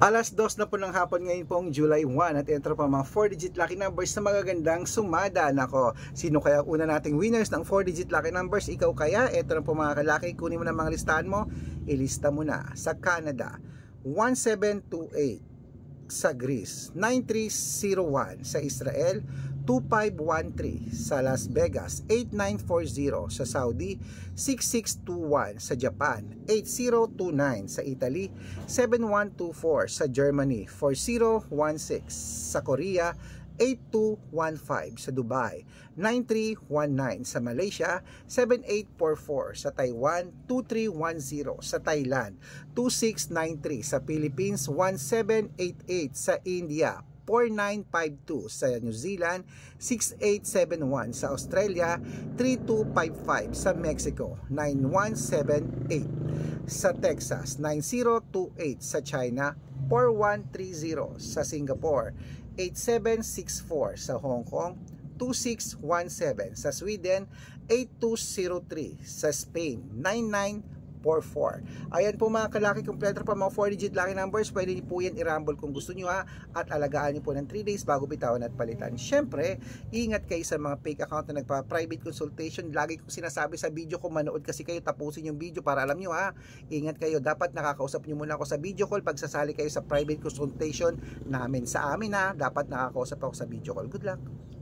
2:00 na po ng hapon ngayon pong July 1 at enter pa mga 4-digit lucky numbers na magagandang sumada. Nako, sino kaya una nating winners ng 4-digit lucky numbers? Ikaw kaya? Ito na po mga kalaki, kunin mo na mga listahan mo. Ilista mo na. Sa Canada, 1728. Sa Greece, 9301. Sa Israel, 2513. Sa Las Vegas, 8940. Sa Saudi, 6621. Sa Japan, 8029. Sa Italy, 7124. Sa Germany, 4016. Sa Korea, 8215. Sa Dubai, 9319. Sa Malaysia, 7844. Sa Taiwan, 2310. Sa Thailand, 2693. Sa Philippines, 1788. Sa India, 4952. Sa New Zealand, 6871. Sa Australia, 3255. Sa Mexico, 9178. Sa Texas, 9028. Sa China, 4130. Sa Singapore, 8764. Sa Hong Kong, 2617. Sa Sweden, 8203. Sa Spain, 9944. Ayan po mga kalaki, kompleto pa mga 4-digit lucky numbers. Pwede niyo po yan i-rumble kung gusto niyo ha. At alagaan niyo po ng 3 days bago bitawan at palitan. Syempre, ingat kayo sa mga fake account na nagpa-private consultation. Lagi kong sinasabi sa video ko, manood kasi kayo, tapusin yung video para alam niyo ha. Ingat kayo, dapat nakakausap niyo muna ako sa video call. Pag sasali kayo sa private consultation namin sa amin ha, dapat nakakausap ako sa video call. Good luck!